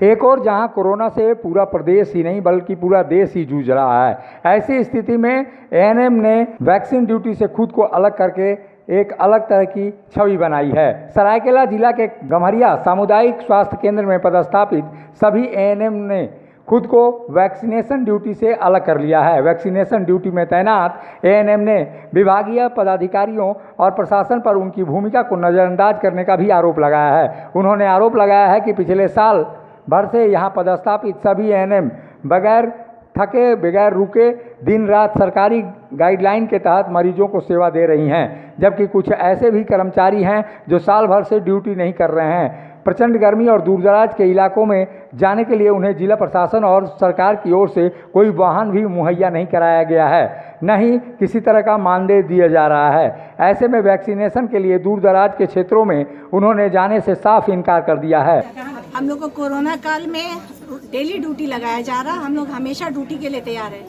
एक और जहां कोरोना से पूरा प्रदेश ही नहीं बल्कि पूरा देश ही जूझ रहा है, ऐसी स्थिति में एएनएम ने वैक्सीन ड्यूटी से खुद को अलग करके एक अलग तरह की छवि बनाई है। सरायकेला जिला के गम्हरिया सामुदायिक स्वास्थ्य केंद्र में पदस्थापित सभी एएनएम ने खुद को वैक्सीनेशन ड्यूटी से अलग कर लिया है। वैक्सीनेशन ड्यूटी में तैनात एएनएम ने विभागीय पदाधिकारियों और प्रशासन पर उनकी भूमिका को नज़रअंदाज करने का भी आरोप लगाया है। उन्होंने आरोप लगाया है कि पिछले साल भर से यहाँ पदस्थापित सभी एएनएम बगैर थके बगैर रुके दिन रात सरकारी गाइडलाइन के तहत मरीजों को सेवा दे रही हैं, जबकि कुछ ऐसे भी कर्मचारी हैं जो साल भर से ड्यूटी नहीं कर रहे हैं। प्रचंड गर्मी और दूरदराज के इलाकों में जाने के लिए उन्हें जिला प्रशासन और सरकार की ओर से कोई वाहन भी मुहैया नहीं कराया गया है, न ही किसी तरह का मानदेय दिया जा रहा है। ऐसे में वैक्सीनेशन के लिए दूरदराज के क्षेत्रों में उन्होंने जाने से साफ इनकार कर दिया है। हम लोग को कोरोना काल में डेली ड्यूटी लगाया जा रहा, हम लोग हमेशा ड्यूटी के लिए तैयार है।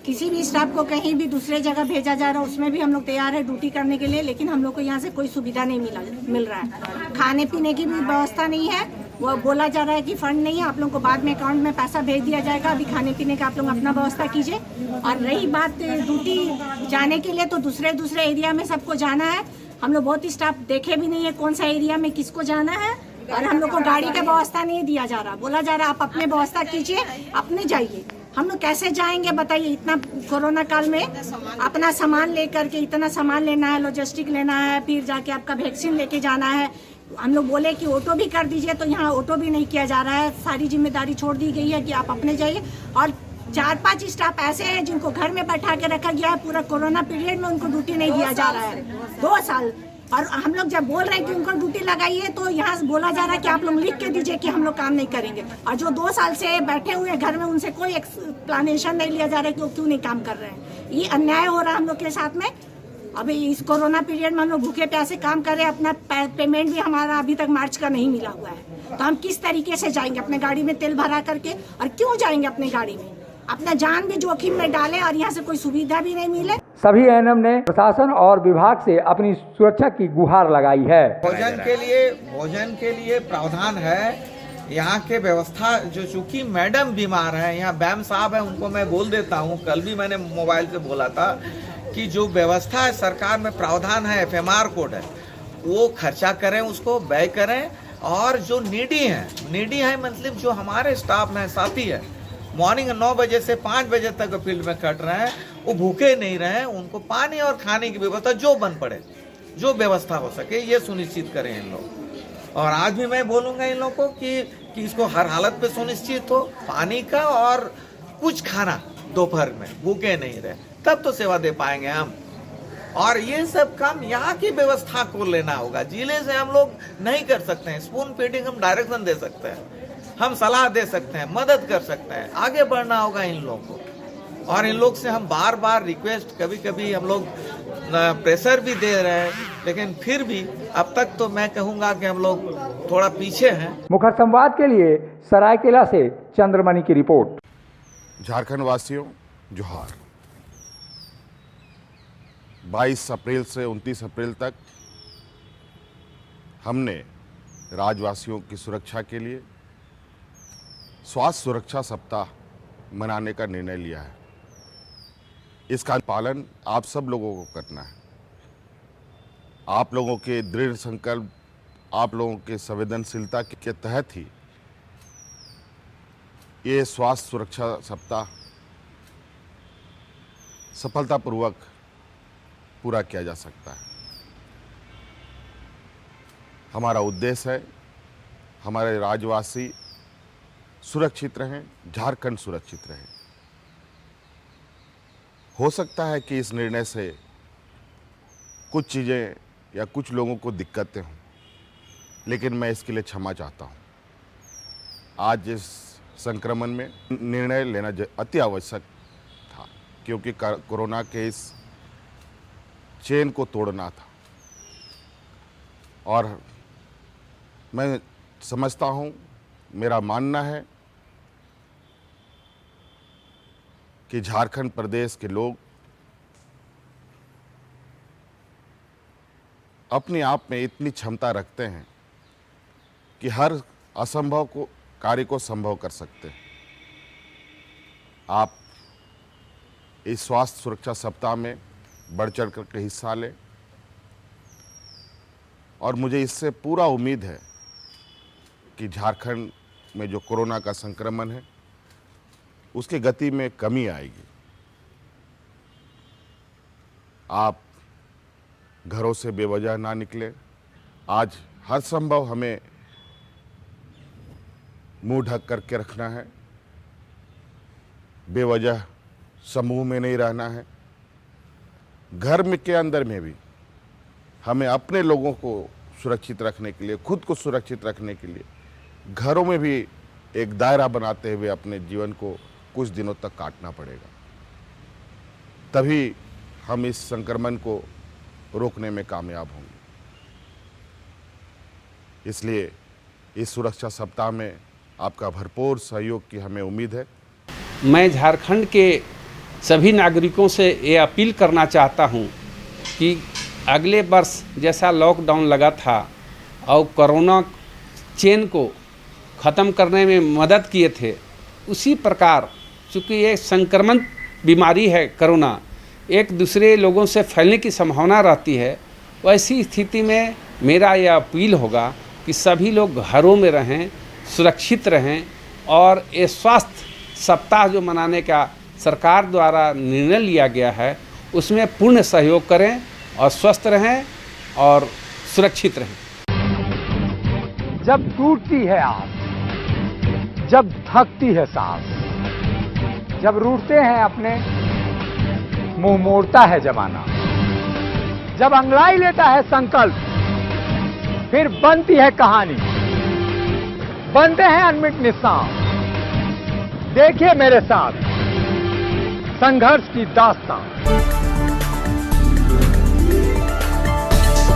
किसी भी स्टाफ को कहीं भी दूसरे जगह भेजा जा रहा है उसमें भी हम लोग तैयार है ड्यूटी करने के लिए, लेकिन हम लोग को यहाँ से कोई सुविधा नहीं मिल रहा है। खाने पीने की भी व्यवस्था नहीं है। वो बोला जा रहा है कि फंड नहीं है, आप लोग को बाद में अकाउंट में पैसा भेज दिया जाएगा, अभी खाने पीने का आप लोग अपना व्यवस्था कीजिए। और रही बात ड्यूटी जाने के लिए, तो दूसरे एरिया में सबको जाना है। हम लोग बहुत ही स्टाफ देखे भी नहीं है कौन सा एरिया में किसको जाना है, और हम लोग को गाड़ी का व्यवस्था नहीं दिया जा रहा। बोला जा रहा आप अपने व्यवस्था कीजिए, अपने जाइए। हम लोग कैसे जाएंगे बताइए? इतना कोरोना काल में अपना सामान लेकर के, इतना सामान लेना है, लॉजिस्टिक लेना है, फिर जाके आपका वैक्सीन लेके जाना है। हम लोग बोले कि ऑटो भी कर दीजिए, तो यहाँ ऑटो भी नहीं किया जा रहा है। सारी जिम्मेदारी छोड़ दी गई है कि आप अपने जाइए। और 4-5 स्टाफ ऐसे हैं जिनको घर में बैठा के रखा गया है। पूरा कोरोना पीरियड में उनको ड्यूटी नहीं दिया जा रहा है, 2 साल। और हम लोग जब बोल रहे हैं कि उनको ड्यूटी लगाइए, तो यहाँ बोला जा रहा है कि आप लोग लिख के दीजिए कि हम लोग काम नहीं करेंगे। और जो 2 साल से बैठे हुए हैं घर में, उनसे कोई एक्सप्लेनेशन नहीं लिया जा रहा है कि वो क्यों नहीं काम कर रहे हैं। ये अन्याय हो रहा है हम लोग के साथ में। अभी इस कोरोना पीरियड में हम लोग भूखे प्यासे काम कर रहे हैं, अपना पेमेंट भी हमारा अभी तक मार्च का नहीं मिला हुआ है। तो हम किस तरीके से जाएंगे अपने गाड़ी में तेल भरा करके? और क्यों जाएंगे अपने गाड़ी में? अपना जान भी जोखिम में डालें और यहाँ से कोई सुविधा भी नहीं मिले। सभी एएनएम ने प्रशासन और विभाग से अपनी सुरक्षा की गुहार लगाई है। भोजन के लिए प्रावधान है। यहाँ के व्यवस्था जो चूंकि मैडम बीमार है, यहाँ बैम साहब है, उनको मैं बोल देता हूँ। कल भी मैंने मोबाइल से बोला था कि जो व्यवस्था है सरकार में प्रावधान है, एफएमआर कोड है, वो खर्चा करें, उसको व्यय करें। और जो नीडी है मतलब जो हमारे स्टाफ में साथी है, मॉर्निंग 9 बजे से 5 बजे तक फील्ड में कट रहे हैं, वो भूखे नहीं रहे। उनको पानी और खाने की व्यवस्था जो बन पड़े, जो व्यवस्था हो सके, ये सुनिश्चित करें इन लोग। और आज भी मैं बोलूँगा इन लोगों को कि इसको हर हालत पे सुनिश्चित हो, पानी का और कुछ खाना दोपहर में, भूखे नहीं रहे, तब तो सेवा दे पाएंगे हम। और ये सब काम यहाँ की व्यवस्था को लेना होगा। जिले से हम लोग नहीं कर सकते हैं। स्पून फीडिंग हम डायरेक्शन दे सकते हैं, हम सलाह दे सकते हैं, मदद कर सकते हैं। आगे बढ़ना होगा इन लोगों को। और इन लोग से हम बार बार रिक्वेस्ट, कभी कभी हम लोग प्रेशर भी दे रहे हैं, लेकिन फिर भी अब तक तो मैं कहूँगा कि हम लोग थोड़ा पीछे हैं। मुखर संवाद के लिए सरायकेला से चंद्रमणि की रिपोर्ट। झारखंड वासियों जोहार। 22 अप्रैल से 29 अप्रैल तक हमने राज्यवासियों की सुरक्षा के लिए स्वास्थ्य सुरक्षा सप्ताह मनाने का निर्णय लिया है। इसका पालन आप सब लोगों को करना है। आप लोगों के दृढ़ संकल्प, आप लोगों के संवेदनशीलता के तहत ही ये स्वास्थ्य सुरक्षा सप्ताह सफलतापूर्वक पूरा किया जा सकता है। हमारा उद्देश्य है हमारे राज्यवासी सुरक्षित रहें, झारखंड सुरक्षित रहे। हो सकता है कि इस निर्णय से कुछ चीज़ें या कुछ लोगों को दिक्कतें हों, लेकिन मैं इसके लिए क्षमा चाहता हूं। आज इस संक्रमण में निर्णय लेना अति आवश्यक था, क्योंकि कोरोना के इस चेन को तोड़ना था। और मैं समझता हूं, मेरा मानना है कि झारखंड प्रदेश के लोग अपने आप में इतनी क्षमता रखते हैं कि हर असंभव को कार्य को संभव कर सकते हैं। आप इस स्वास्थ्य सुरक्षा सप्ताह में बढ़ चढ़ करके हिस्सा लें और मुझे इससे पूरा उम्मीद है कि झारखंड में जो कोरोना का संक्रमण है उसकी गति में कमी आएगी। आप घरों से बेवजह ना निकलें। आज हर संभव हमें मुंह ढक करके रखना है, बेवजह समूह में नहीं रहना है। घर में के अंदर में भी हमें अपने लोगों को सुरक्षित रखने के लिए, खुद को सुरक्षित रखने के लिए घरों में भी एक दायरा बनाते हुए अपने जीवन को कुछ दिनों तक काटना पड़ेगा। तभी हम इस संक्रमण को रोकने में कामयाब होंगे। इसलिए इस सुरक्षा सप्ताह में आपका भरपूर सहयोग की हमें उम्मीद है। मैं झारखंड के सभी नागरिकों से ये अपील करना चाहता हूँ कि अगले वर्ष जैसा लॉकडाउन लगा था और कोरोना चेन को ख़त्म करने में मदद किए थे, उसी प्रकार चूँकि ये संक्रमण बीमारी है कोरोना, एक दूसरे लोगों से फैलने की संभावना रहती है। वैसी स्थिति में मेरा यह अपील होगा कि सभी लोग घरों में रहें, सुरक्षित रहें और ये स्वास्थ्य सप्ताह जो मनाने का सरकार द्वारा निर्णय लिया गया है उसमें पूर्ण सहयोग करें और स्वस्थ रहें और सुरक्षित रहें। जब टूटती है आस, जब थकती है सांस, जब रूठते हैं अपने, मुंह मोड़ता है जमाना, जब अंगड़ाई लेता है संकल्प, फिर बनती है कहानी, बनते हैं अनमिट निशान। देखिए मेरे साथ संघर्ष की दास्तान।